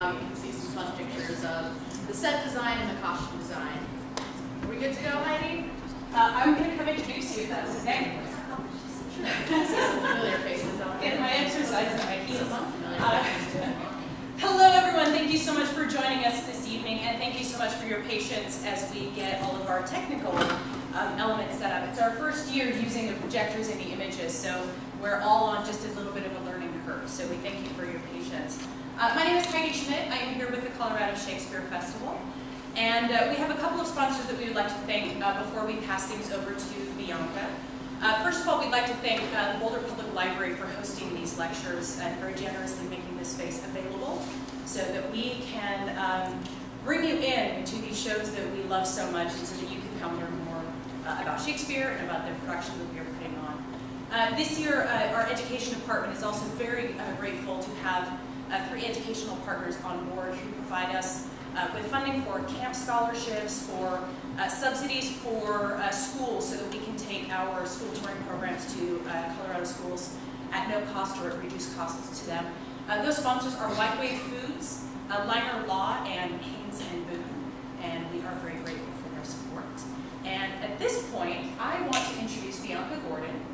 You can see some fun pictures of the set design and the costume design. Are we good to go, Heidi? I'm going to come introduce you, if that's okay. Sure. I see some familiar faces out there. Get my exercise and my heels. Some unfamiliar faces. Hello, everyone. Thank you so much for joining us this evening, and thank you so much for your patience as we get all of our technical elements set up. It's our first year using the projectors and the images, so we're all on just a little bit of a learning curve, so we thank you for your patience. My name is Heidi Schmidt. I am here with the Colorado Shakespeare Festival, and we have a couple of sponsors that we would like to thank before we pass things over to Bianca. First of all, we'd like to thank the Boulder Public Library for hosting these lectures and very generously making this space available so that we can bring you into these shows that we love so much and so that you can come learn more about Shakespeare and about the production that we are putting on. This year, our education department is also very grateful to have 3 educational partners on board who provide us with funding for camp scholarships, for subsidies for schools so that we can take our school touring programs to Colorado schools at no cost or at reduced costs to them. Those sponsors are White Wave Foods, Liner Law, and Haynes and Boone, and we are very grateful for their support. And at this point, I want to introduce Bianca Gordon,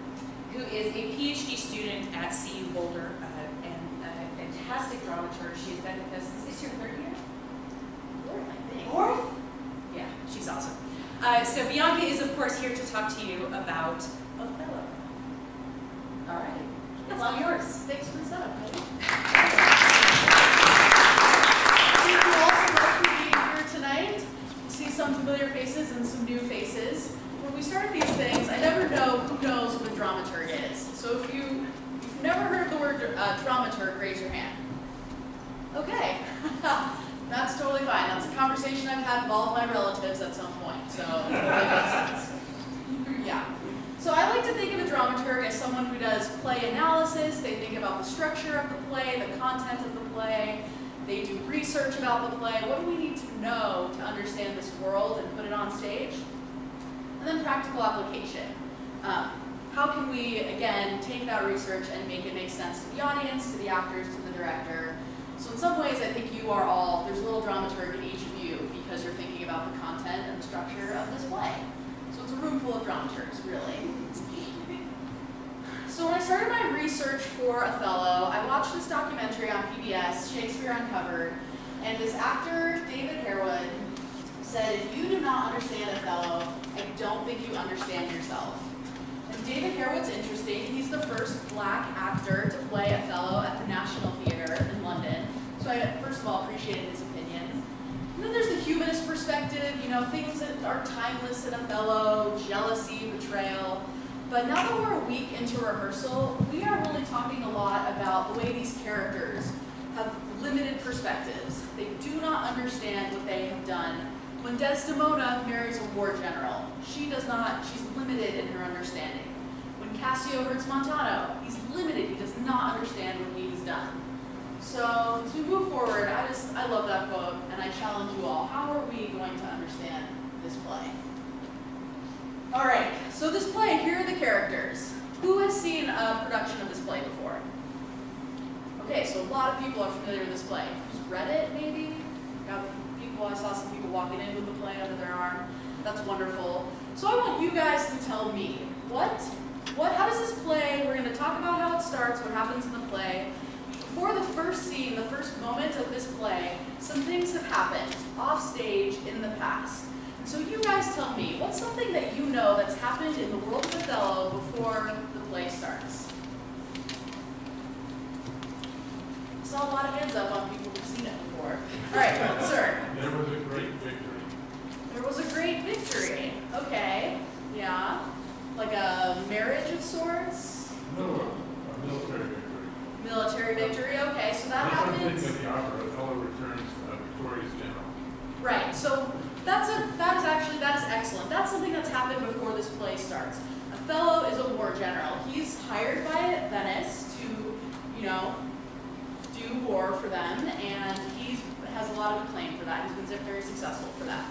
who is a PhD student at CU Boulder and a fantastic dramaturg. She's been with us, is this your 3rd year? 4th, I think. 4th? Yeah, she's awesome. So Bianca is, of course, here to talk to you about Othello. All right, it's all yours. Thanks for the setup, Heidi. Thank you all so much for being here tonight. You see some familiar faces and some new faces. When we start these things, I never know who knows what a dramaturg is. So if you've never heard of the word dramaturg, raise your hand. Okay. That's totally fine. That's a conversation I've had with all of my relatives at some point, so that makes sense. Yeah. So I like to think of a dramaturg as someone who does play analysis. They think about the structure of the play, the content of the play. They do research about the play. What do we need to know to understand this world and put it on stage? And then practical application. How can we, again, take that research and make it make sense to the audience, to the actors, to the director? So in some ways, I think you are all, there's a little dramaturg in each of you because you're thinking about the content and the structure of this play. So it's a room full of dramaturgs, really. So when I started my research for Othello, I watched this documentary on PBS, Shakespeare Uncovered, and this actor, David Harewood, said, if you do not understand Othello, I don't think you understand yourself. And David Harewood's interesting. He's the first black actor to play Othello at the National Theatre in London. So I, first of all, appreciated his opinion. And then there's the humanist perspective, you know, things that are timeless in Othello, jealousy, betrayal. But now that we're a week into rehearsal, we are really talking a lot about the way these characters have limited perspectives. They do not understand what they have done. When Desdemona marries a war general, she does not, she's limited in her understanding. When Cassio hurts Montano, he's limited, he does not understand what he's done. So as we move forward, I love that quote, and I challenge you all, how are we going to understand this play? All right, so this play, here are the characters. Who has seen a production of this play before? Okay, so a lot of people are familiar with this play. Who's read it, maybe? I saw some people walking in with the play under their arm. That's wonderful. So I want you guys to tell me, how does this play, we're going to talk about how it starts, what happens in the play. Before the first scene, the first moment of this play, some things have happened off stage in the past. So you guys tell me, what's something that you know that's happened in the world of Othello before the play starts? I saw a lot of hands up on people who've seen it before. All right, sir. There was a great victory. There was a great victory. Okay, yeah. Like a marriage of sorts? No, a military victory. Military victory, okay, so that happens. That's something in the opera, Othello returns victorious general. Right, so that is excellent. That's something that's happened before this play starts. Othello is a war general. He's hired by Venice to, you know, do war for them, and he has a lot of acclaim for that. He's been very successful for that.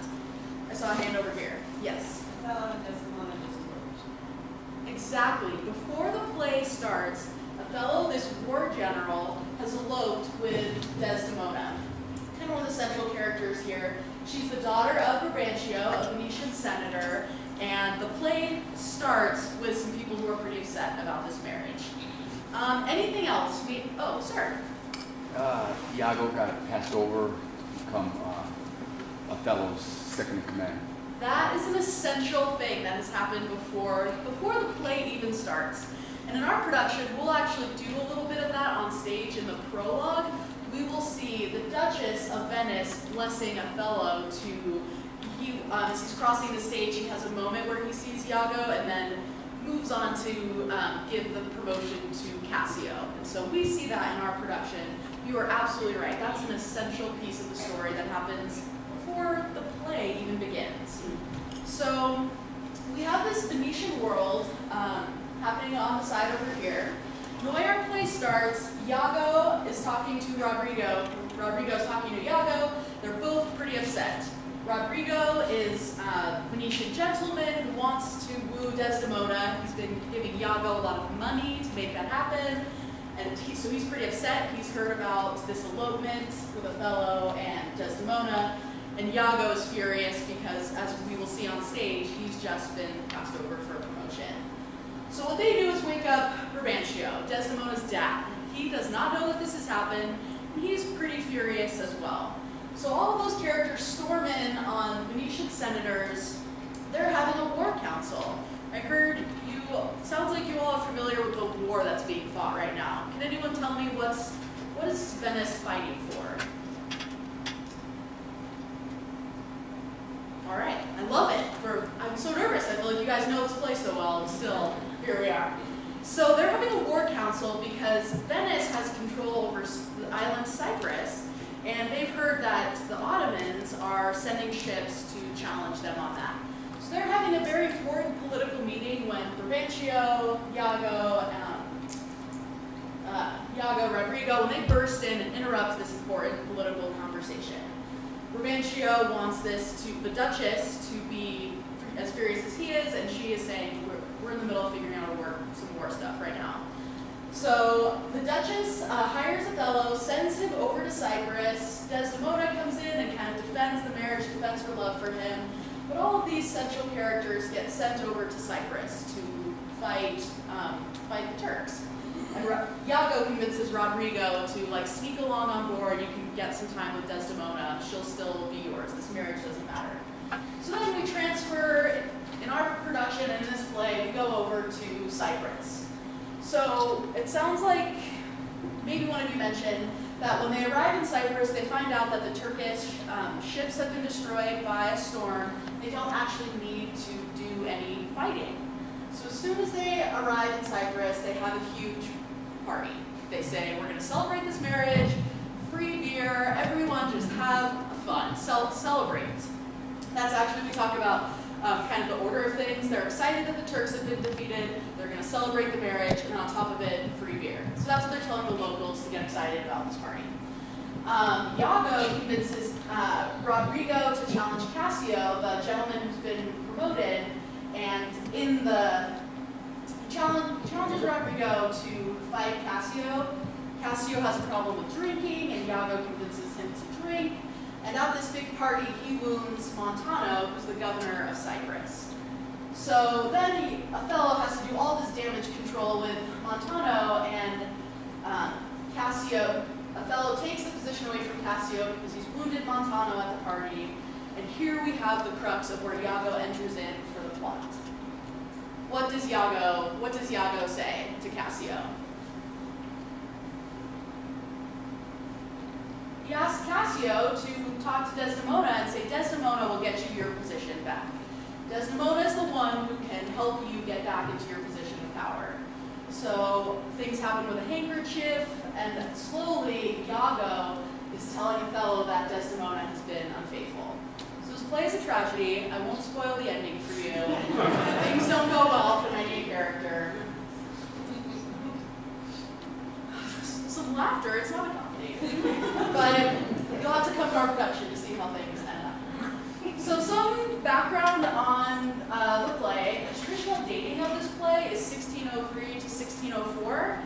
I saw a hand over here. Yes? Othello and Desdemona just eloped. Exactly. Before the play starts, Othello, this war general, has eloped with Desdemona. kind of one of the central characters here. She's the daughter of Burbage, a Venetian senator, and the play starts with some people who are pretty upset about this marriage. Anything else? Oh, sir. Iago got passed over to become Othello's second in command. That is an essential thing that has happened before the play even starts. And in our production, we'll actually do a little bit of that on stage in the prologue. We will see the Duchess of Venice blessing Othello as he's crossing the stage, he has a moment where he sees Iago and then moves on to give the promotion to Cassio. And so we see that in our production. You are absolutely right. That's an essential piece of the story that happens before the play even begins. So we have this Venetian world happening on the side over here. The way our play starts, Iago is talking to Rodrigo. Rodrigo's talking to Iago. They're both pretty upset. Rodrigo is a Venetian gentleman who wants to woo Desdemona. He's been giving Iago a lot of money to make that happen. And so he's pretty upset. He's heard about this elopement with Othello and Desdemona. And Iago is furious because, as we will see on stage, he's just been passed over for a promotion. So what they do is wake up Burbage, Desdemona's dad. He does not know that this has happened, and he's pretty furious as well. So all of those characters storm in on Venetian senators. They're having a war council. I heard you, sounds like you all are familiar with the war that's being fought right now. Can anyone tell me what is Venice fighting for? All right, I love it. I'm so nervous. I feel like you guys know this place so well, and still, here we are. So they're having a war council because Venice has control over the island Cyprus, and they've heard that the Ottomans are sending ships to challenge them on that. So they're having a very important political meeting when Burbage, Iago, Rodrigo, when they burst in and interrupt this important political conversation. Burbage wants the Duchess to be as furious as he is, and she is saying, we're in the middle of figuring out some war stuff right now. So the Duchess hires Othello, sends him over to Cyprus. Desdemona comes in and kind of defends the marriage, defends her love for him. But all of these central characters get sent over to Cyprus to fight the Turks. And Iago convinces Rodrigo to sneak along on board. You can get some time with Desdemona. She'll still be yours. This marriage doesn't matter. So then we transfer, in our production and in this play, we go over to Cyprus. So it sounds like maybe one of you mentioned that when they arrive in Cyprus, they find out that the Turkish ships have been destroyed by a storm. They don't actually need to do any fighting. So as soon as they arrive in Cyprus, they have a huge party. They say, we're going to celebrate this marriage, free beer, everyone just have fun, celebrate. That's actually, we talk about kind of the order of things. They're excited that the Turks have been defeated, they're going to celebrate the marriage, and on top of it, free beer. So that's what they're telling the locals to get excited about this party. Iago convinces Rodrigo to challenge Cassio, the gentleman who's been promoted, and challenges Rodrigo to fight Cassio. Cassio has a problem with drinking, and Iago convinces him to drink. And at this big party, he wounds Montano, who's the governor of Cyprus. So then Othello has to do all this damage control with Montano, and Othello takes the position away from Cassio because he's wounded Montano at the party. And here we have the crux of where Iago enters in for the plot. What does Iago say to Cassio? He asks Cassio to talk to Desdemona and say, Desdemona will get you your position back. Desdemona is the one who can help you get back into your position of power. So things happen with a handkerchief, and slowly Iago is telling Othello that Desdemona has been unfaithful. So this play is a tragedy. I won't spoil the ending for you. Things don't go well for my main character. Some laughter, it's not a comedy. But you'll have to come to our production to see how things end up. So some background on the play. The traditional dating of this play is 1603 to 1604.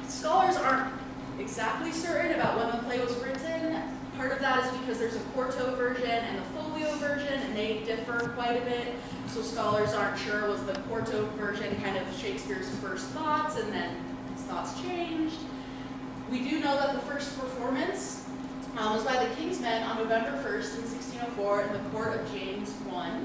Scholars aren't exactly certain about when the play was written. Part of that is because there's a quarto version and a folio version, and they differ quite a bit. So scholars aren't sure, was the quarto version kind of Shakespeare's first thoughts, and then his thoughts changed. We do know that the first performance was by the King's Men on November 1st in 1604 in the court of James I.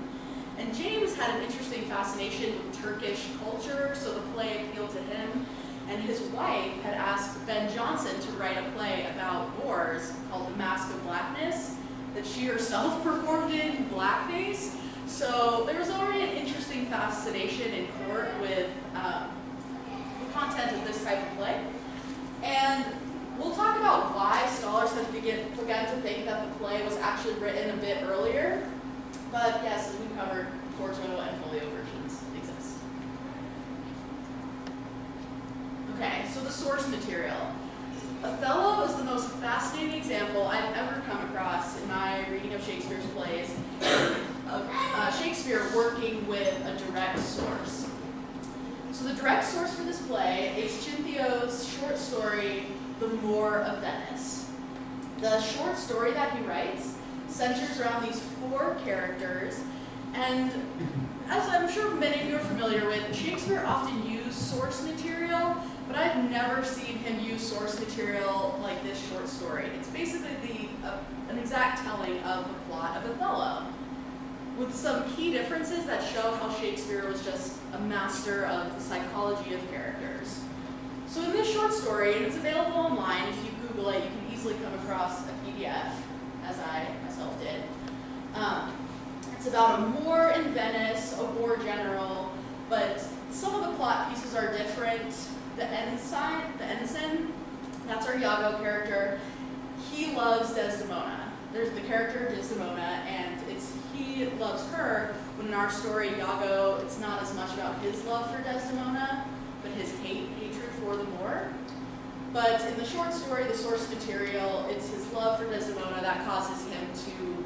And James had an interesting fascination with Turkish culture, so the play appealed to him. And his wife had asked Ben Jonson to write a play about Moors called The Mask of Blackness that she herself performed in blackface. So there was already an interesting fascination in court with the content of this type of play. And we'll talk about why scholars have begun to think that the play was actually written a bit earlier. But yes, as we covered, quarto and folio versions exist. Okay, so the source material. Othello is the most fascinating example I've ever come across in my reading of Shakespeare's plays of Shakespeare working with a direct source. So the direct source for this play is Cinthio's short story, The Moor of Venice. The short story that he writes centers around these 4 characters, and as I'm sure many of you are familiar with, Shakespeare often used source material, but I've never seen him use source material like this short story. It's basically an exact telling of the plot of Othello, with some key differences that show how Shakespeare was just a master of the psychology of characters. So in this short story, and it's available online, if you Google it, you can easily come across a PDF, as I myself did. It's about a Moor in Venice, a war general, but some of the plot pieces are different. The ensign, that's our Iago character, he loves Desdemona. There's the character Desdemona, and he loves her, when in our story, Iago, it's not as much about his love for Desdemona, but his hatred for the Moor. But in the short story, the source material, it's his love for Desdemona that causes him to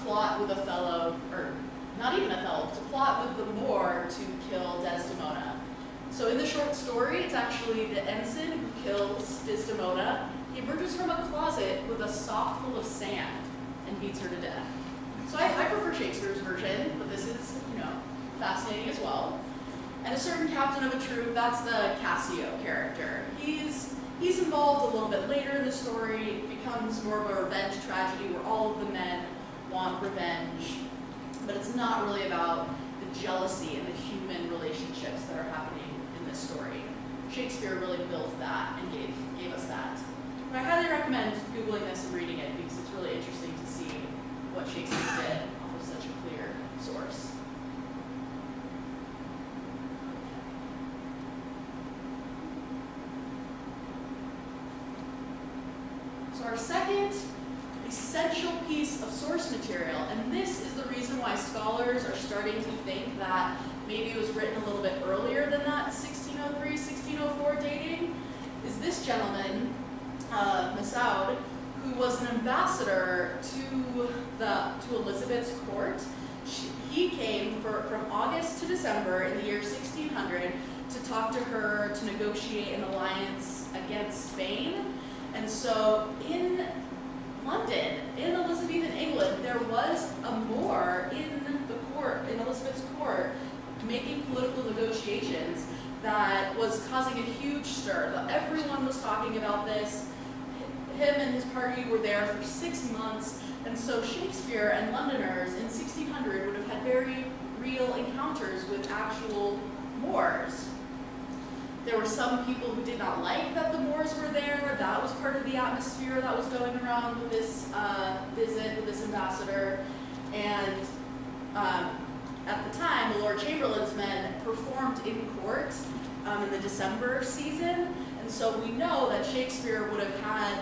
plot with Othello, or not even Othello, to plot with the Moor to kill Desdemona. So in the short story, it's actually the ensign who kills Desdemona. He emerges from a closet with a sock full of sand and beats her to death. So I prefer Shakespeare's version, but this is, fascinating as well. And a certain captain of a troop, that's the Cassio character. He's involved a little bit later in the story. It becomes more of a revenge tragedy where all of the men want revenge, but it's not really about the jealousy and the human relationships that are happening in this story. Shakespeare really built that and gave us that. But I highly recommend Googling this and reading it because it's really interesting to see what Shakespeare did off of such a clear source. So our second essential piece of source material, and this is the reason why scholars are starting to think that maybe it was written a little bit earlier than that 1603, 1604 dating, is this gentleman, Massoud, who was an ambassador to Elizabeth's court. He came from August to December in the year 1600 to talk to her to negotiate an alliance against Spain. And so in London, in Elizabethan England, there was a Moor in the court, in Elizabeth's court, making political negotiations that was causing a huge stir. Everyone was talking about this. Him and his party were there for 6 months, and so Shakespeare and Londoners in 1600 would have had very real encounters with actual Moors. There were some people who did not like that the Moors were there. That was part of the atmosphere that was going around with this visit with this ambassador. And at the time, the Lord Chamberlain's men performed in court in the December season. And so we know that Shakespeare would have had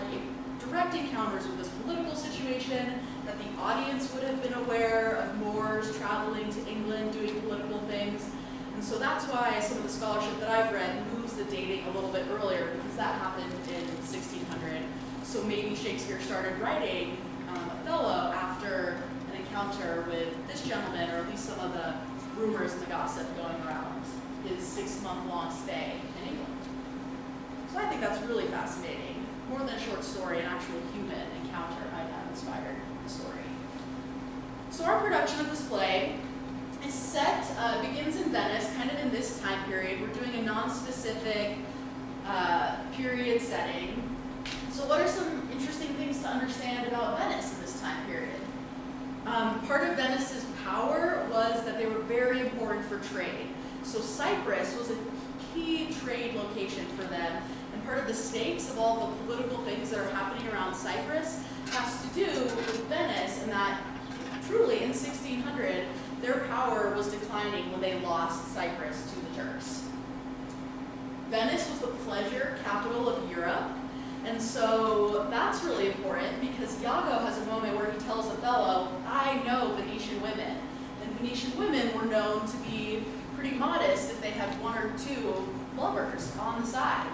direct encounters with this political situation, that the audience would have been aware of Moors traveling to England, doing political things. And so that's why some of the scholarship that I've read moves the dating a little bit earlier, because that happened in 1600. So maybe Shakespeare started writing Othello after an encounter with this gentleman, or at least some of the rumors and the gossip going around his 6-month-long stay in England. So I think that's really fascinating. more than a short story, an actual human encounter might have inspired the story. So our production of this play is set, begins in Venice, kind of in this time period. We're doing a non-specific period setting. So what are some interesting things to understand about Venice in this time period? Part of Venice's power was that they were very important for trade. So Cyprus was a key trade location for them, and part of the stakes of all the political things that are happening around Cyprus has to do with Venice, and that truly in 1600 their power was declining when they lost Cyprus to the Turks. Venice was the pleasure capital of Europe, and so that's really important because Iago has a moment where he tells Othello, I know Venetian women. And Venetian women were known to be pretty modest if they had one or two lovers on the side.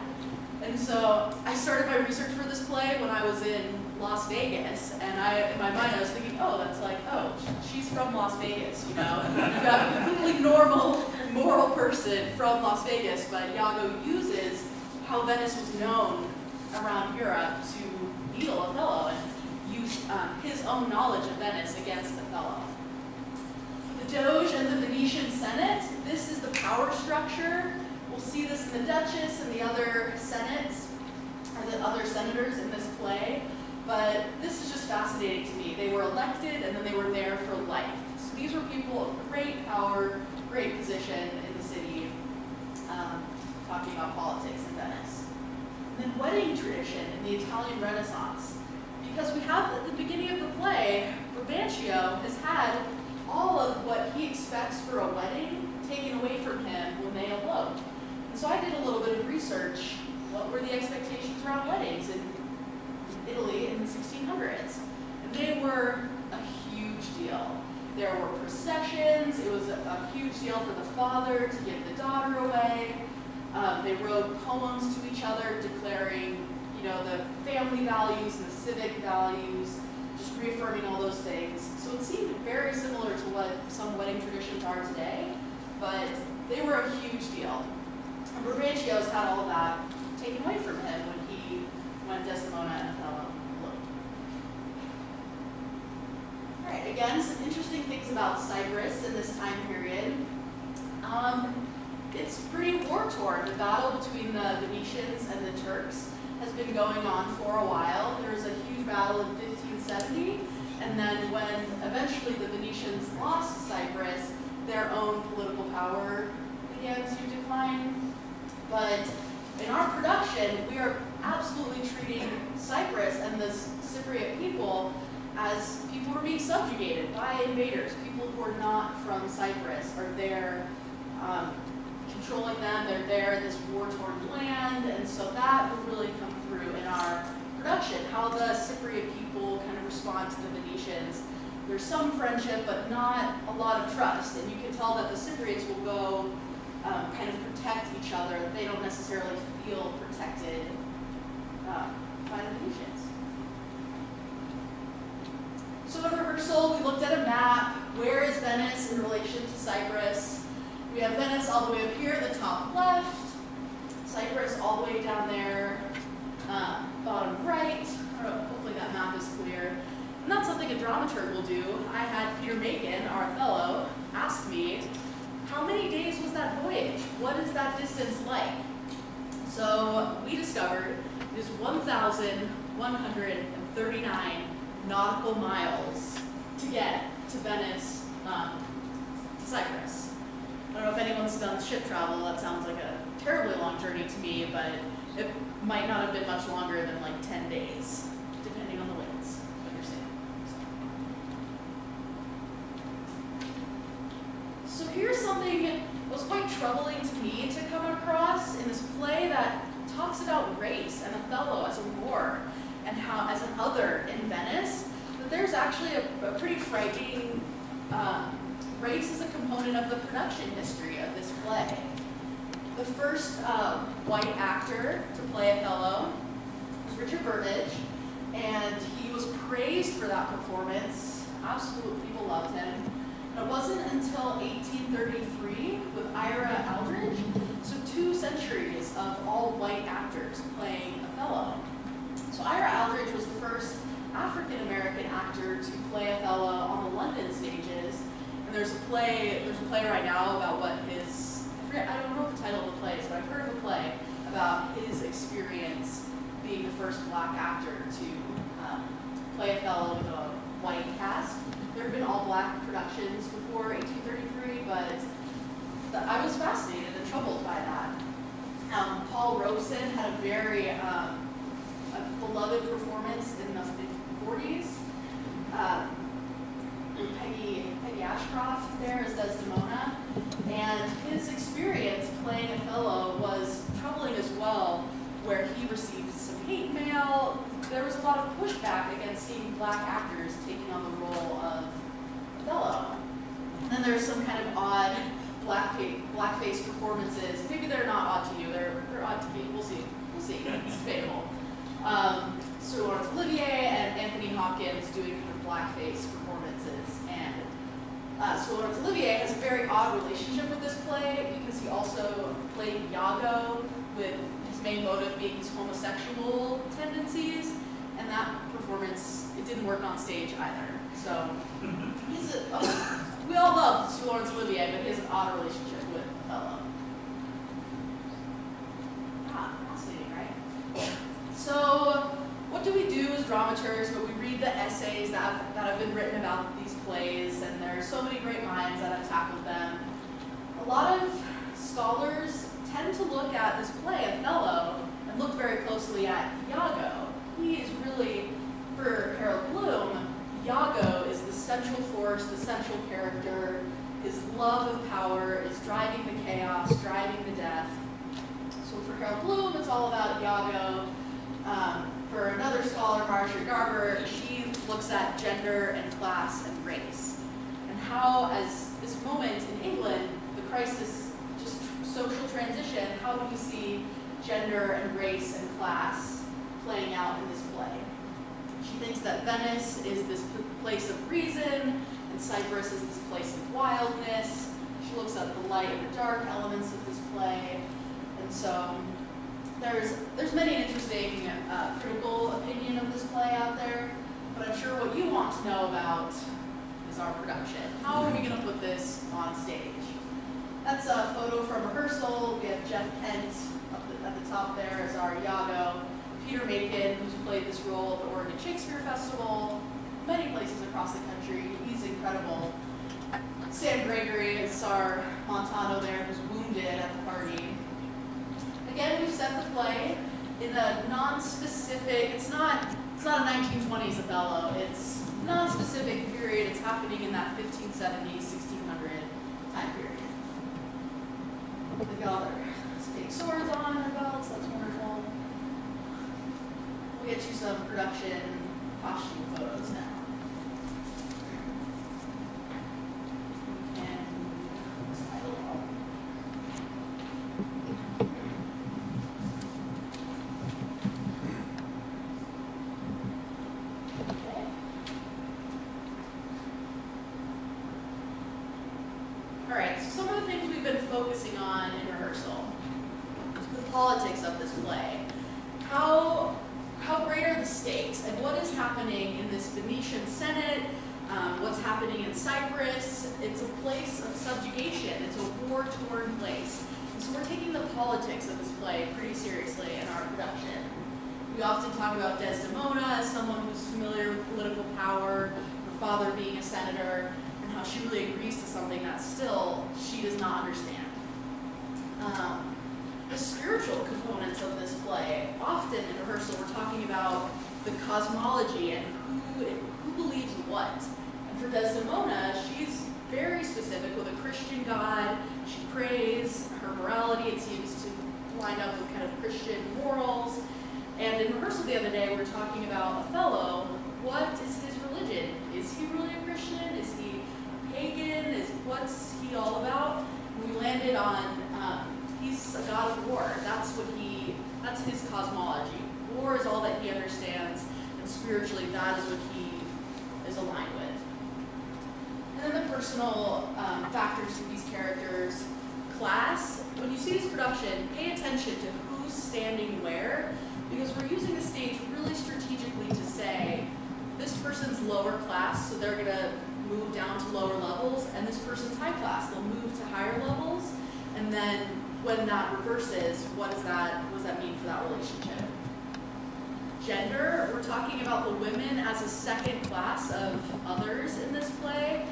And so I started my research for this play when I was in Las Vegas, and in my mind I was thinking, oh, that's like, oh, she's from Las Vegas, you know? You have a completely normal, moral person from Las Vegas, but Iago uses how Venice was known around Europe to needle Othello and use his own knowledge of Venice against Othello. The Doge and the Venetian Senate, this is the power structure. We'll see this in the Duchess and the other senates, or the other senators in this play, but this is just fascinating to me. They were elected and then they were there for life. So these were people of great power, great position in the city, talking about politics in Venice. And then wedding tradition in the Italian Renaissance. Because we have at the beginning of the play, Burbage has had all of what he expects for a wedding taken away from him when they elope. And so I did a little bit of research. What were the expectations around weddings in Italy in the 1600s? And they were a huge deal. There were processions. It was a huge deal for the father to give the daughter away. They wrote poems to each other declaring, you know, the family values, the civic values, just reaffirming all those things. So it seemed very similar to what some wedding traditions are today, but they were a huge deal. And Burbage had all of that taken away from him when Desdemona and Othello eloped. All right, again, some interesting things about Cyprus in this time period. It's pretty war-torn. The battle between the Venetians and the Turks has been going on for a while. There was a huge battle in 1570, and then when eventually the Venetians lost Cyprus, their own political power began to decline. But in our production, we are absolutely treating Cyprus and the Cypriot people as people who are being subjugated by invaders. People who are not from Cyprus are there controlling them. They're there in this war-torn land, and so that will really come through in our production, how the Cypriot people kind of respond to the Venetians. There's some friendship, but not a lot of trust, and you can tell that the Cypriots will go kind of protect each other. They don't necessarily feel protected by the Venetians. So in rehearsal, we looked at a map. Where is Venice in relation to Cyprus? We have Venice all the way up here at the top left, Cyprus all the way down there, bottom right. Hopefully that map is clear. And that's something a dramaturg will do. I had Peter Macon, our Othello, ask me, how many days was that voyage? What is that distance like? So we discovered it is 1,139 nautical miles to get to Venice, to Cyprus. I don't know if anyone's done ship travel. That sounds like a terribly long journey to me, but it might not have been much longer than like 10 days, depending on the winds, what you're seeing. So here's something that was quite troubling to me to come across in this play that talks about race and Othello as a war and how, as an other in Venice, that there's actually a pretty frightening race is a component of the production history of this play. The first white actor to play Othello was Richard Burbage, and he was praised for that performance. Absolutely, people loved him. And it wasn't until 1833 with Ira Aldridge, so 2 centuries of all white actors playing Othello. So Ira Aldridge was the first African-American actor to play Othello on the London stages. And there's a play right now about what I don't know what the title of the play is, but I've heard of a play about his experience being the first black actor to play Othello with a white cast. There have been all-black productions before 1833, but I was fascinated and troubled by that. Paul Robeson had a very beloved performance in the 40s. With Peggy Ashcroft there as Desdemona, and his experience playing Othello was troubling as well, where he received some hate mail. There was a lot of pushback against seeing black actors taking on the role of Othello. And then there's some kind of odd blackface performances. Maybe they're not odd to you. They're odd to me. We'll see. It's debatable. Sir Laurence Olivier and Anthony Hopkins doing kind of blackface performances. And Sir Laurence Olivier has a very odd relationship with this play because he also played Iago, with his main motive being his homosexual tendencies. And that performance, it didn't work on stage either. So we all love Sir Laurence Olivier, but he has an odd relationship with Othello. Fascinating, right? So what do we do as dramaturgs? But we read the essays that have been written about these plays, and there are so many great minds that have tackled them. A lot of scholars tend to look at this play, Othello, and look very closely at Iago. He is really, for Harold Bloom, Iago is the central force, the central character. His love of power is driving the chaos, driving the death. So for Harold Bloom, it's all about Iago. For another scholar, Marjorie Garber, she looks at gender and class and race, and how, as this moment in England, the crisis, just social transition, how do we see gender and race and class playing out in this play? She thinks that Venice is this place of reason, and Cyprus is this place of wildness. She looks at the light and the dark elements of this play, and so there's many interesting critical opinion of this play out there, but I'm sure what you want to know about is our production. How are we going to put this on stage? That's a photo from rehearsal. We have Jeff Kent at the top there as our Iago. Peter Macon, who's played this role at the Oregon Shakespeare Festival, many places across the country. He's incredible. Sam Gregory is our Montano there, who's wounded at the party. Again, we've set the play in a non-specific, it's not a 1920s Othello, it's non-specific period. It's happening in that 1570s, 1600 time period. They've got all their fake swords on their belts, that's wonderful. We'll get you some production costume photos now. Focusing on in rehearsal, the politics of this play. How great are the stakes, and what is happening in this Venetian Senate? What's happening in Cyprus? It's a place of subjugation. It's a war-torn place. And so we're taking the politics of this play pretty seriously in our production. We often talk about Desdemona as someone who's familiar with political power, her father being a senator, and how she really agrees to something that still she does not understand. The spiritual components of this play, often in rehearsal, we're talking about the cosmology and who believes what. And for Desdemona, she's very specific with a Christian God. She prays, her morality, it seems to line up with kind of Christian morals. And in rehearsal the other day, we were talking about Othello. What is his religion? Is he really a Christian? Is he a pagan? What's he all about? And we landed on he's a god of war. That's his cosmology. War is all that he understands, and spiritually that is what he is aligned with. And then the personal factors of these characters. Class, when you see this production, pay attention to who's standing where. because we're using the stage really strategically to say, this person's lower class, so they're gonna move down to lower levels, and this person's high class, they'll move to higher levels, and then when that reverses, what does that mean for that relationship? Gender, we're talking about the women as a second class of others in this play.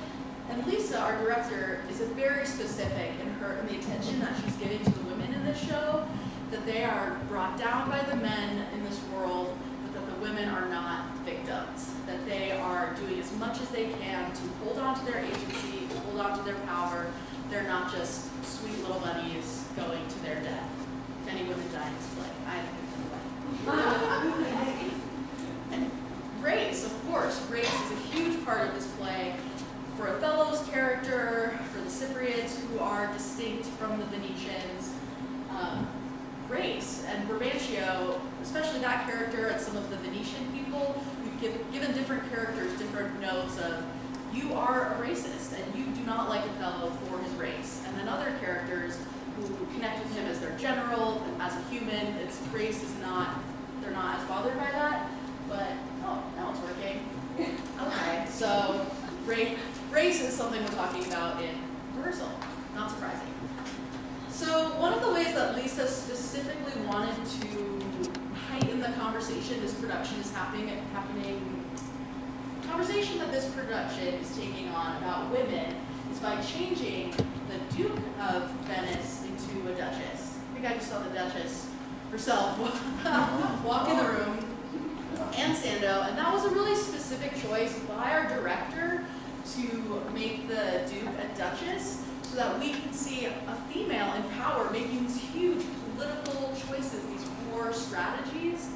And Lisa, our director, is very specific in the attention that she's giving to the women in this show, that they are brought down by the men in this world, but that the women are not victims, that they are doing as much as they can to hold on to their agency, to hold on to their power. They're not just sweet little bunnies going to their death. If any women die in this play, I have a play. And race, of course. Race is a huge part of this play. For Othello's character, for the Cypriots, who are distinct from the Venetians, race and Burbage, especially that character and some of the Venetian people, we've given different characters different notes of, you are a racist and you do not like Othello for his race. And then other characters who connect with him as their general, as a human, race is not, they're not as bothered by that, but, oh, now it's working. Okay, so race is something we're talking about in rehearsal, not surprising. So one of the ways that Lisa specifically wanted to heighten the conversation this production is happening, conversation that this production is taking on about women is by changing the Duke of Venice into a Duchess. I think I just saw the Duchess herself walk in the room, and Sando, and that was a really specific choice by our director to make the Duke a Duchess, so that we could see a female in power making these huge political choices, these war strategies.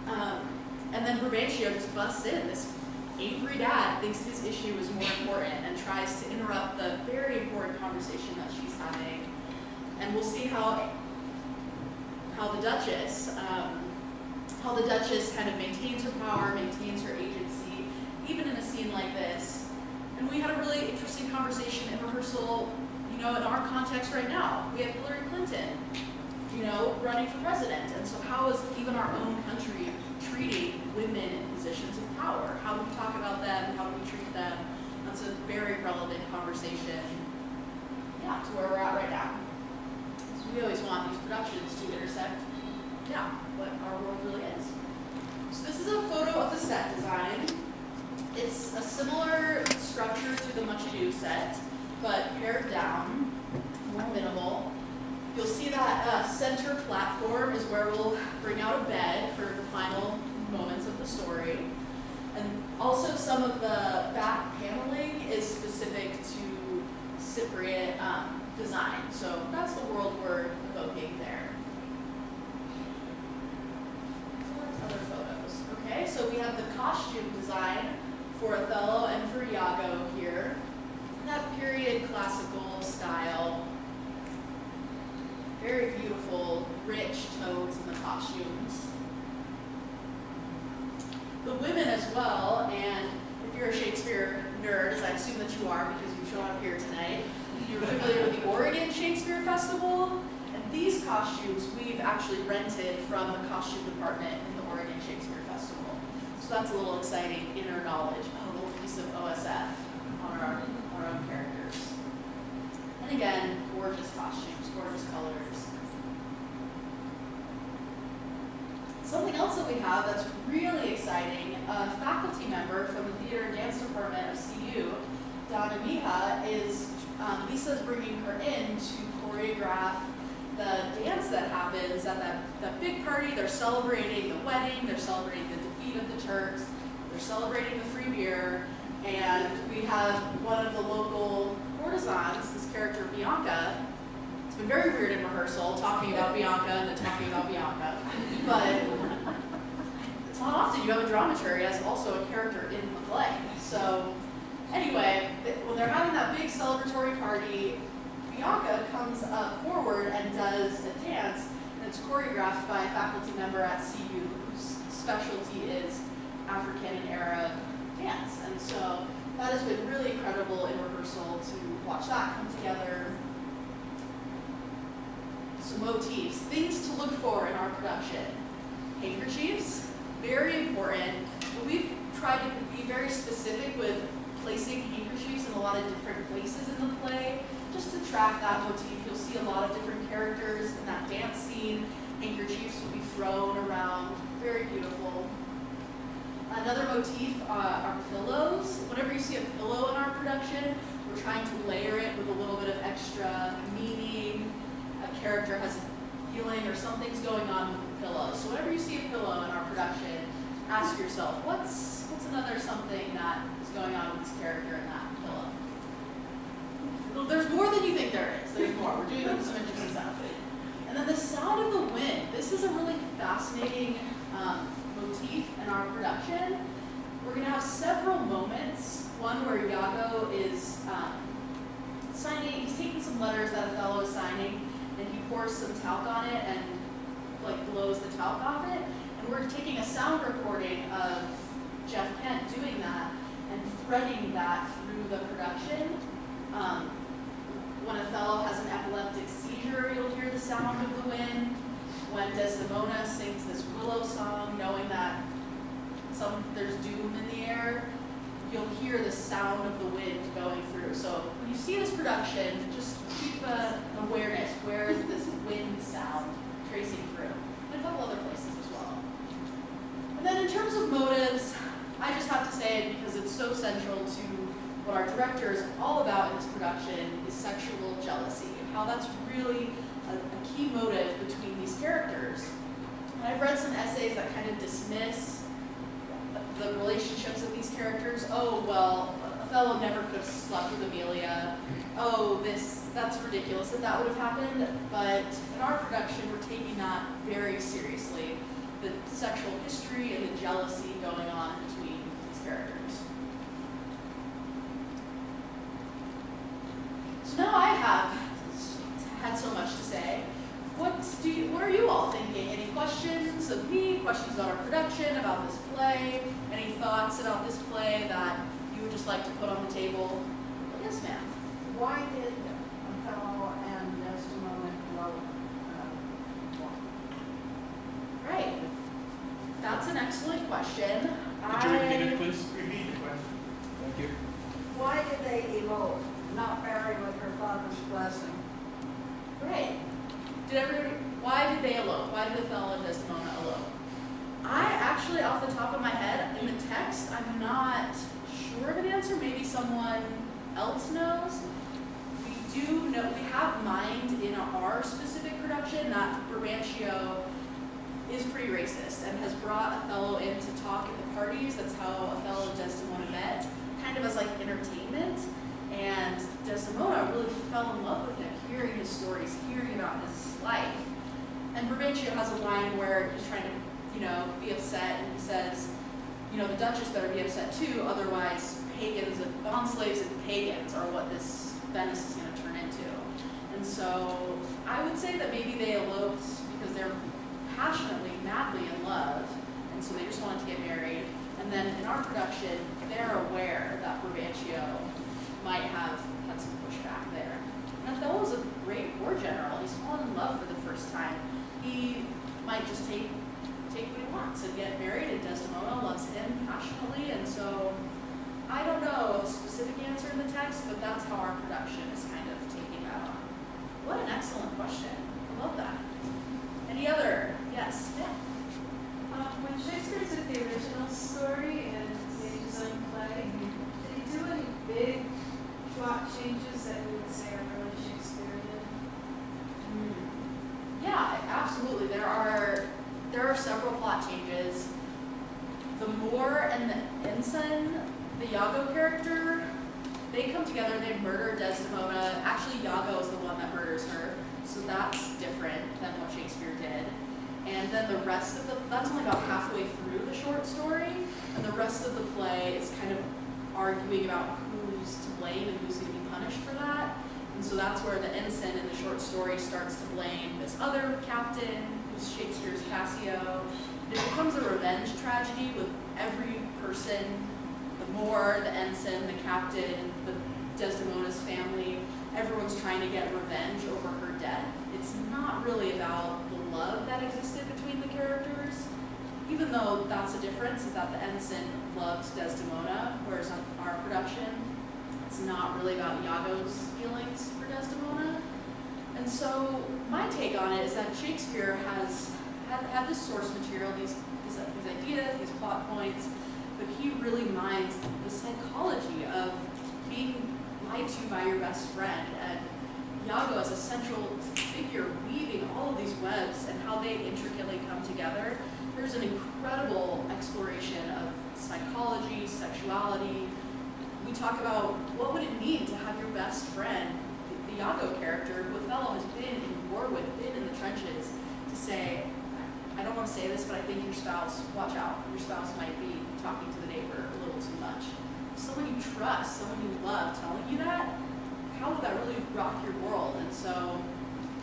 And then Burbage just busts in. This angry dad thinks his issue is more important and tries to interrupt the very important conversation that she's having. And we'll see how the Duchess kind of maintains her power, maintains her agency, even in a scene like this. And we had a really interesting conversation in rehearsal, in our context right now. We have Hillary Clinton, running for president. And so how is even our own country treating women in positions of power? How do we talk about them? How do we treat them? That's a very relevant conversation, to where we're at right now. So we always want these productions to intersect, what our world really is. So this is a photo of the set design. It's a similar structure to the Much Ado set, but pared down, more minimal. You'll see that center platform is where we'll bring out a bed for the final moments of the story. And also some of the back paneling is specific to Cypriot design. So that's the world we're evoking there. Other photos. Okay, so we have the costume design for Othello and for Iago here. That period classical style. Very beautiful, rich tones in the costumes. The women as well, and if you're a Shakespeare nerd, as I assume that you are because you've shown up here tonight, you're familiar with the Oregon Shakespeare Festival, and these costumes we've actually rented from the costume department in the Oregon Shakespeare Festival. So that's a little exciting inner knowledge, a little piece of OSF on our own characters. And again, gorgeous costumes, gorgeous colors. Something else that we have that's really exciting, a faculty member from the Theater and Dance Department of CU, Donna Mija, is Lisa's bringing her in to choreograph the dance that happens at that big party. They're celebrating the wedding, they're celebrating the defeat of the Turks, they're celebrating the free beer, and we have one of the local courtesans, this character Bianca. It's been very weird in rehearsal, talking about Bianca and then talking about Bianca, but it's not often you have a dramaturg as also a character in the play. So anyway, when they're having that big celebratory party, Bianca comes up forward and does a dance, and it's choreographed by a faculty member at CU whose specialty is African and Arab dance. And so that has been really incredible in rehearsal to watch that come together. Some motifs, things to look for in our production. handkerchiefs, very important. But we've tried to be very specific with placing handkerchiefs in a lot of different places in the play, just to track that motif. You'll see a lot of different characters in that dance scene. Handkerchiefs will be thrown around, very beautiful. Another motif are pillows. Whenever you see a pillow in our production, we're trying to layer it with a little bit of extra meaning. A character has a feeling or something's going on with the pillow. So whenever you see a pillow in our production, ask yourself, what's another something that is going on with this character in that pillow? Well, there's more than you think there is. There's more. We're doing some interesting stuff. And then the sound of the wind. This is a really fascinating motif in our production. We're going to have several moments. One where Iago is signing, he's taking some letters that Othello is signing, and he pours some talc on it and like blows the talc off it. And we're taking a sound recording of Jeff Kent doing that and threading that through the production. When Othello has an epileptic seizure, you'll hear the sound of the wind. When Desdemona sings this willow song, knowing that there's doom in the air, you'll hear the sound of the wind going through. So when you see this production, just keep an awareness. Where is this wind sound tracing through? And a couple other places as well. And then in terms of motives, I just have to say it because it's so central to what our director is all about in this production is sexual jealousy. How that's really a key motive between these characters. And I've read some essays that kind of dismiss the relationships of these characters. Oh, well, Othello never could have slept with Amelia. Oh, that's ridiculous that would have happened. But in our production, we're taking that very seriously. The sexual history and the jealousy going on between these characters. So now I have had so much to say. What are you all thinking? Any questions of me? Questions about our production, about this play? Any thoughts about this play that you would just like to put on the table? Yes, ma'am. Why did Othello and Desdemona elope? Right. That's an excellent question. Could you repeat it, please? Repeat the question. Thank you. Why did they elope? Not marry with her father's blessing. Right. Why did they elope? Why did Othello and Desdemona elope? I actually, off the top of my head, in the text, I'm not sure of an answer. Maybe someone else knows. We do know, we have mined in our specific production that Burbage is pretty racist and has brought Othello in to talk at the parties. That's how Othello and Desdemona met, kind of as like entertainment. And Desdemona really fell in love with him, hearing his stories, hearing about his life. And Burbage has a line where he's trying to, be upset, and he says, the Duchess better be upset too, otherwise pagans and bond slaves and pagans are what this Venice is going to turn into. And so I would say that maybe they eloped because they're passionately, madly in love, and so they just wanted to get married. And then in our production, they're aware that Burbage might have had some pushback there. And Othello's a great war general. He's fallen in love for the first time. He might just take what he wants and get married, and Desdemona loves him passionately, and so I don't know a specific answer in the text, but that's how our production is kind of taking that on. What an excellent question. I love that. Any other? Yes? Yeah. When Shakespeare did the original story and the design play, did he do any big plot changes that we would say are really Shakespearean? Yeah, absolutely. There are several plot changes. The Moor and the ensign, the Iago character, they come together and they murder Desdemona. Actually, Iago is the one that murders her, so that's different than what Shakespeare did. And then the rest of that's only about halfway through the short story, and the rest of the play is kind of arguing about who's to blame and who's going to be punished for that. And so that's where the ensign in the short story starts to blame this other captain, who's Shakespeare's Cassio. It becomes a revenge tragedy with every person, the Moor, the ensign, the captain, the Desdemona's family. Everyone's trying to get revenge over her death. It's not really about the love that existed between the characters. even though that's the difference, is that the ensign loved Desdemona, whereas on our production, it's not really about Iago's feelings for Desdemona. And so my take on it is that Shakespeare has had this source material, these ideas, these plot points, but he really minds the psychology of being lied to by your best friend, and Iago as a central figure weaving all of these webs and how they intricately come together. There's an incredible exploration of psychology, sexuality. We talk about what would it mean to have your best friend, the Iago character, who Othello has been in war with, been in the trenches, to say, I don't want to say this, but I think your spouse, watch out, your spouse might be talking to the neighbor a little too much. Someone you trust, someone you love telling you that, how would that really rock your world? And so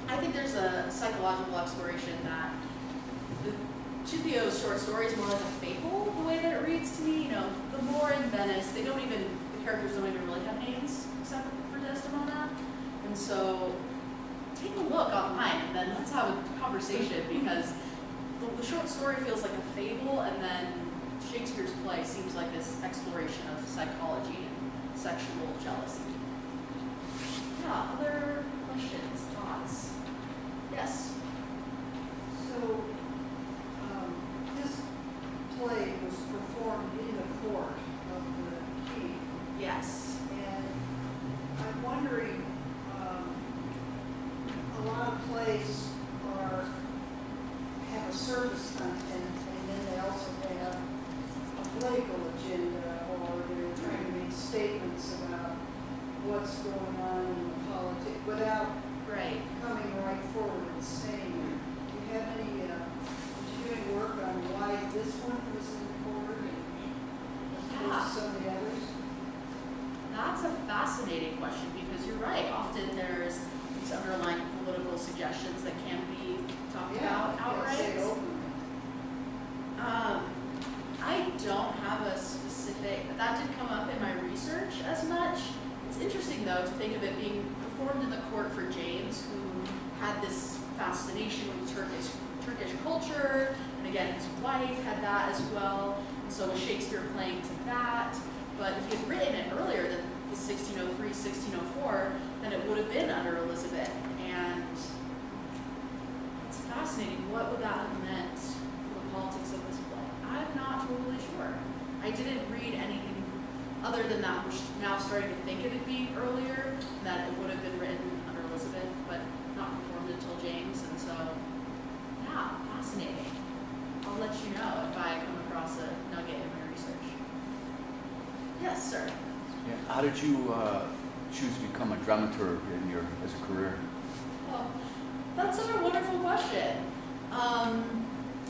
I think there's a psychological exploration that Scipio's short story is more like a fable, the way that it reads to me. You know, the Moor in Venice, the characters don't even really have names except for Desdemona. And so take a look online and then let's have a conversation, because the short story feels like a fable, and then Shakespeare's play seems like this exploration of psychology and sexual jealousy. Yeah, other questions, thoughts? Yes? So, this play was performed in the court of the king, Yes. and I'm wondering, a lot of plays have a surface content, and then they also have a political agenda, or they're trying to make statements about what's going on in the politics without Right. coming right forward and saying it. Do you have any, did you do any work on why this one was in court as opposed to some of the others? That's a fascinating question, because you're right. Often there's these underlying political suggestions that can be talked about outright. Say it openly. I don't have a specific, that did come up in my research as much. It's interesting though to think of it being performed in the court for James, who had this fascination with Turkish culture, and again his wife had that as well, and so was Shakespeare playing to that. But if he had written it earlier than the 1603, 1604, then it would have been under Elizabeth. And it's fascinating. What would that have meant for the politics of this play? I'm not totally sure. I didn't read anything other than that. We're now starting to think of it being earlier, that it would have been written under Elizabeth, but not performed until James. And so, yeah, fascinating. I'll let you know if I come across a nugget in my research. Yes, sir. Yeah. How did you choose to become a dramaturg as a career? Oh, that's such a wonderful question.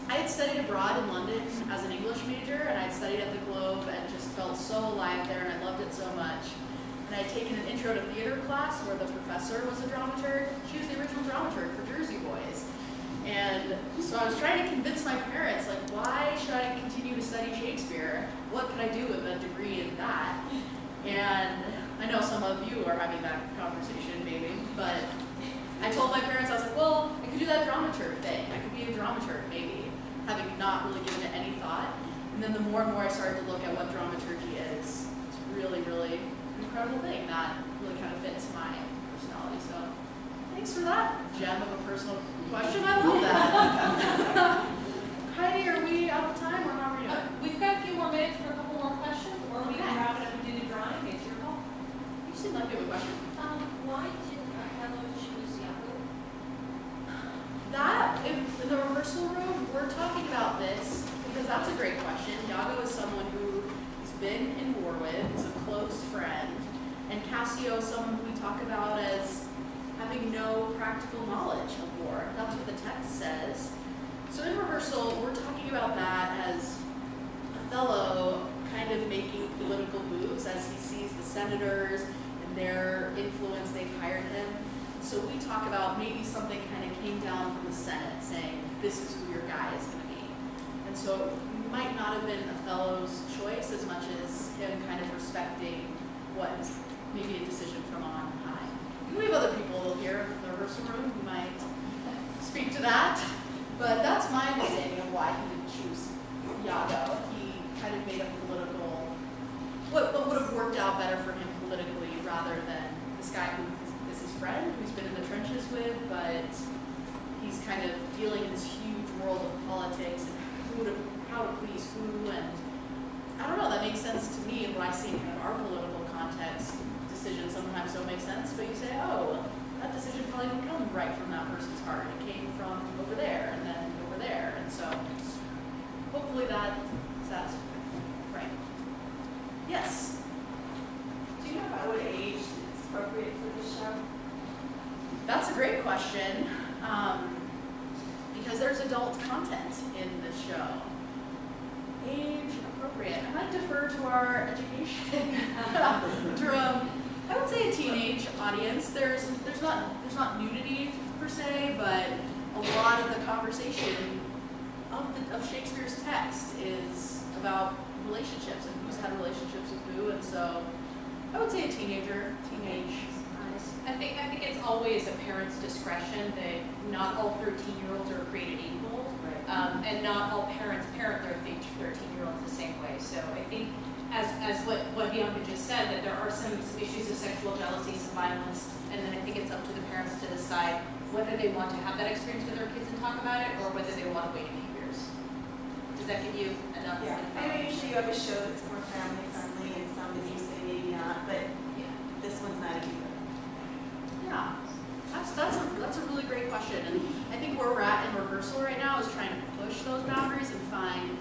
I had studied abroad in London as an English major, and I'd studied at the Globe and just felt so alive there, and I loved it so much. And I'd taken an intro to theater class where the professor was a dramaturg. She was the original dramaturg for Jersey Boys. And so I was trying to convince my parents, like, why should I continue to study Shakespeare? What could I do with a degree in that? And I know some of you are having that conversation, maybe, but I told my parents, I was like, well, I could do that dramaturg thing. I could be a dramaturg, maybe, having not really given it any thought. And then the more and more I started to look at what dramaturgy is, it's really, really an incredible thing that really kind of fits my personality. So thanks for that gem of a personal question. I love that. Heidi, are we out of time or how are we doing? We've got a few more minutes for a couple more questions, or we can Okay. wrap it up and do the drawing. It's your call. You seem like you have a question. Why didn't Othello choose Iago? That, in the rehearsal room, we're talking about this because that's a great question. Iago is someone who he's been in war with, is a close friend, and Cassio is someone who we talk about as having no practical knowledge of war. That's what the text says. So in rehearsal, we're talking about that as Othello kind of making political moves as he sees the senators and their influence, they've hired him. So we talk about maybe something kind of came down from the Senate saying, this is who your guy is going to be. And so it might not have been Othello's choice as much as him kind of respecting what is maybe a decision from on high. We have other people here in the rehearsal room who might speak to that, but that's my understanding of why he didn't choose Iago. He kind of made a political, what would have worked out better for him politically rather than this guy who is his friend, who's been in the trenches with, but he's kind of dealing in this huge world of politics and how to please who, and I don't know, that makes sense to me. And when I see in kind of our political context, decisions sometimes don't make sense, but you say, oh, that decision probably didn't come right from that person's heart. It came from over there and then over there, and so hopefully that satisfies. Right. Yes? Do you know about what age is appropriate for this show? That's a great question, because there's adult content in this show. Age appropriate. I might defer to our education. I would say a teenage audience. There's not nudity per se, but a lot of the conversation of Shakespeare's text is about relationships and who's had relationships with who, and so I would say a teenage. I think it's always a parent's discretion that not all 13-year-olds are created equal, and not all parents parent their 13-year-olds the same way. So I think, as what Bianca just said, that there are some issues of sexual jealousy, some violence, and then I think it's up to the parents to decide whether they want to have that experience with their kids and talk about it, or whether they want to wait a few years. Does that give you enough Yeah. info? I know usually you have a show that's more family friendly, and some that you say maybe not, but this one's not either. Yeah, that's a really great question, and I think where we're at in rehearsal right now is trying to push those boundaries and find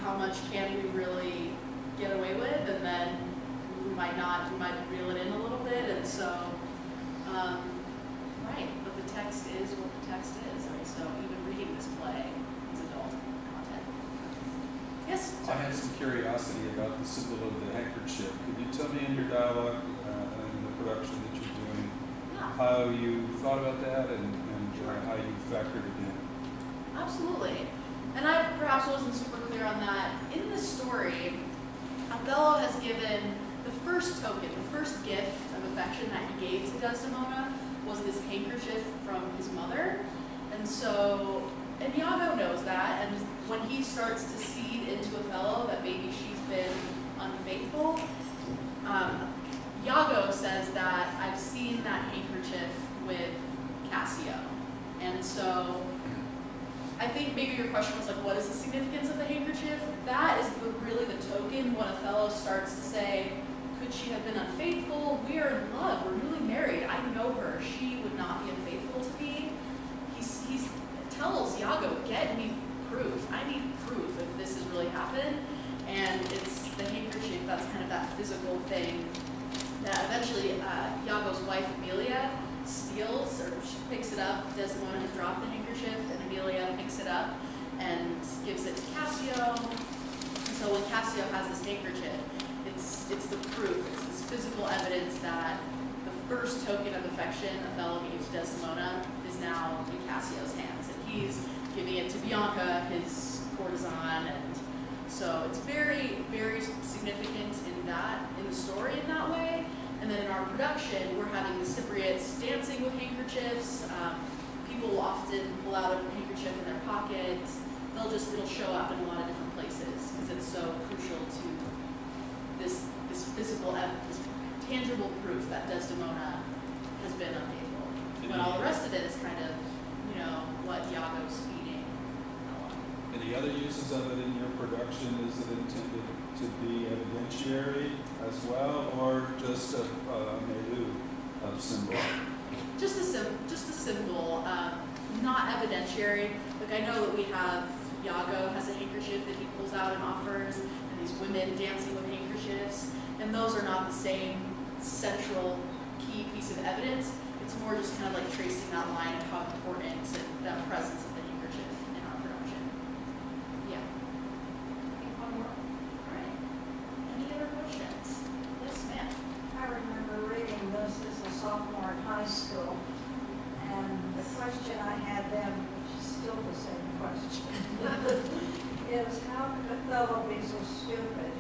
how much can we really get away with, and then we might reel it in a little bit, and so, right, but the text is what the text is, and so even reading this play is adult content. Yes? I had some curiosity about the symbol of the handkerchief. Could you tell me in your dialogue and the production that you're doing how you thought about that and how you factored it in? Absolutely. And I perhaps wasn't super clear on that. In the story, Othello has given the first token, the first gift of affection that he gave to Desdemona was this handkerchief from his mother. And so, and Iago knows that, and when he starts to seed into Othello that maybe she's been unfaithful, Iago says that I've seen that handkerchief with Cassio. And so I think maybe your question was like, what is the significance of the handkerchief? That is really the token when Othello starts to say, could she have been unfaithful? We are in love, we're newly married, I know her, she would not be unfaithful to me. He tells Iago, get me proof. I need proof if this has really happened. And it's the handkerchief, that's kind of that physical thing that eventually Iago's wife, Emilia, steals, or she picks it up. Desdemona has dropped the handkerchief, and Emilia picks it up and gives it to Cassio. And so when Cassio has this handkerchief, it's the proof, it's this physical evidence that the first token of affection Othello gave to Desdemona is now in Cassio's hands. And he's giving it to Bianca, his courtesan, and so it's very, very significant in the story in that way. And then in our production, we're having the Cypriots dancing with handkerchiefs. People will often pull out a handkerchief in their pocket. It'll show up in a lot of different places because it's so crucial to this physical, this tangible proof that Desdemona has been unfaithful. But all the rest of it is kind of, what Iago's feeding. Any other uses of it in your production? Is it intended to be evidentiary as well, or just a milieu of symbol? Just a symbol, not evidentiary. Like I know that we have Iago has a handkerchief that he pulls out and offers, and these women dancing with handkerchiefs, and those are not the same central key piece of evidence. It's more just kind of like tracing that line of how important that presence of the handkerchief in our production. Yeah. I think one more. All right. Any other questions? Yes, ma'am. I remember reading this as a sophomore in high school, and the question I had then, which is still the same question, is how could Othello be so stupid?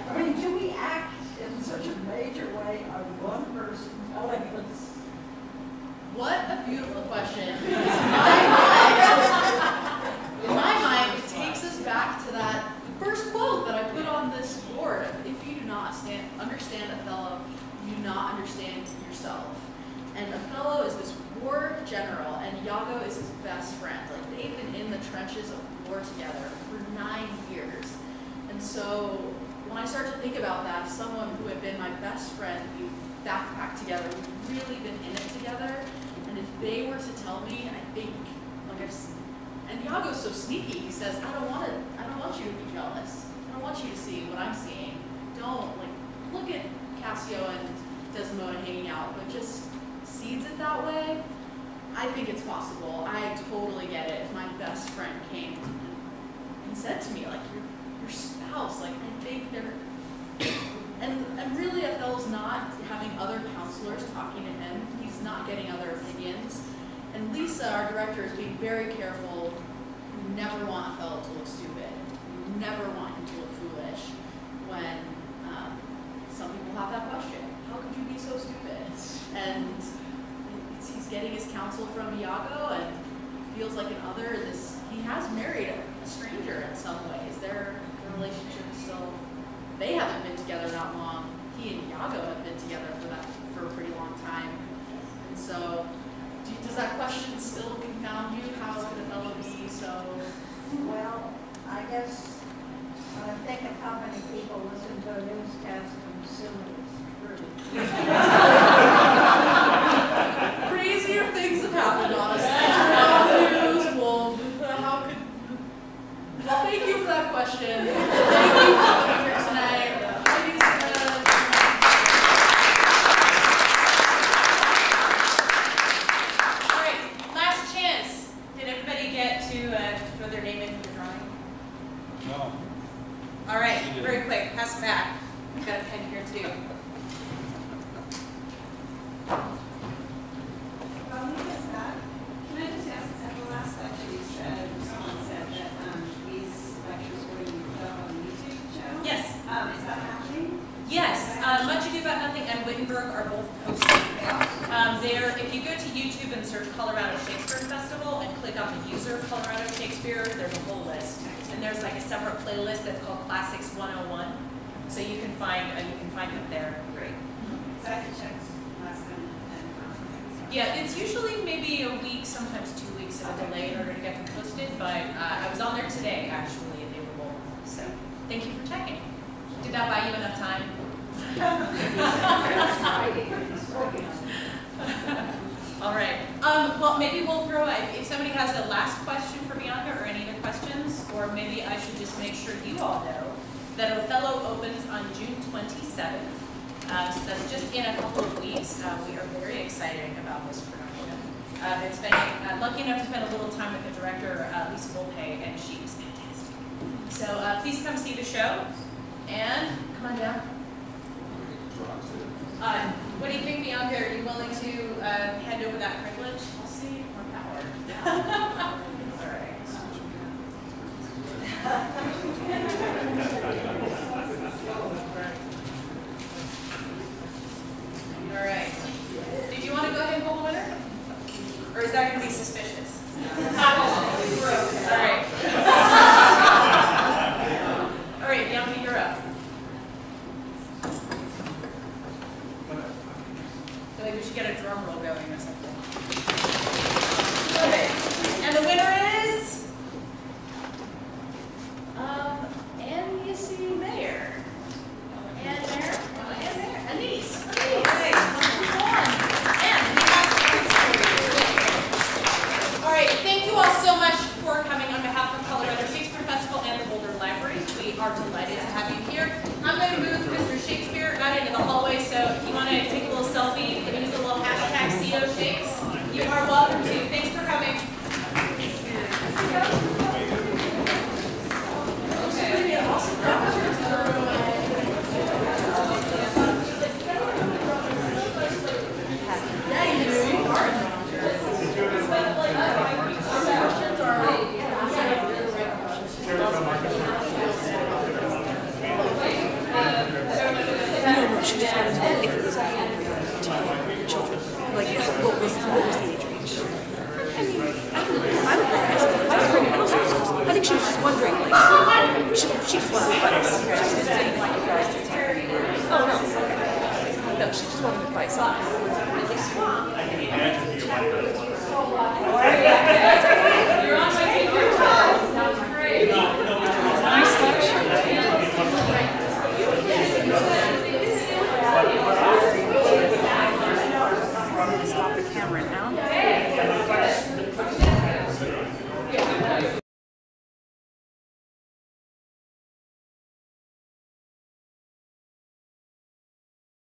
I mean, do we act in such a major way on one person telling us? What a friend. Like, they've been in the trenches of war together for 9 years. And so when I start to think about that, someone who had been my best friend, we've backpacked together, we've really been in it together, and if they were to tell me, I think, like and Iago's so sneaky, he says, I don't want you to be jealous. I don't want you to see what I'm seeing. Don't, like, look at Cassio and Desdemona hanging out, but just seeds it that way. I think it's possible. I totally get it. If my best friend came and said to me, like, your spouse, like, I think they're, and really Othello's not having other counselors talking to him. He's not getting other opinions. And Lisa, our director, is being very careful. You never want Othello to look stupid. You never want him to look foolish when some people have that question. How could you be so stupid? And he's getting his counsel from Iago, and he feels like an other. He has married a stranger in some ways. Their relationship is still, they haven't been together that long. He and Iago have been together for a pretty long time. And so, does that question still confound you? How could Othello be so? Well, I guess when I think of how many people listen to a newscast and assume it's true. Crazier things have happened, honestly. Well, how could? Well, thank you for that question. Thank you for being here tonight. All right, last chance. Did everybody get to throw their name in for the drawing? No. All right, very quick. Pass it back. I've got a pen here too. While he does that, can I just ask, at the last lecture you said, someone said that these lectures were being put up on the YouTube channel? Yes. Is that happening? Yes, Much Ado About Nothing and Wittenberg are both posted. If you go to YouTube and search Colorado Shakespeare Festival and click on the user Colorado Shakespeare, there's a whole list. And there's like a separate playlist that's called Classics 101. So you can find it there. Great. So I checked last time and Yeah, it's usually maybe a week, sometimes 2 weeks of a delay in order to get them posted, but I was on there today actually, and they were both. So thank you for checking. Did that buy you enough time? All right. Well, maybe we'll throw if somebody has a last question for Bianca or any other questions, or maybe I should just make sure you all know that Othello opens on June 27th. So that's just in a couple of weeks. We are very excited about this production. It's been lucky enough to spend a little time with the director, Lisa Volpe, and she is fantastic. So please come see the show, and come on down. What do you think, Bianca? Are you willing to hand over that privilege? I'll see more power. All right. All right. Did you want to go ahead and pull the winner? Or is that going to be suspicious? All right. All right, Bianca, you're up. I feel like we should get a drum roll going or something. Okay. And the winner is Annie Mayer. Anne Mayer? Anne Mayer. Anise. Okay. All right. Thank you all so much for coming on behalf of Colorado Shakespeare Festival and the Boulder Library. We are delighted to have you here. I'm going to move Mr. Shakespeare out into the hallway, so if you want to take a little selfie, you can use a little hashtag #COShakes. You are welcome to. Thanks for coming. She just wanted to know if it was appropriate to children. Like, what was the age range? I mean, I would ask her. I would bring middle schoolers. I think she was just wondering, like, she just wanted advice. Oh, no. No, she just wanted advice on it.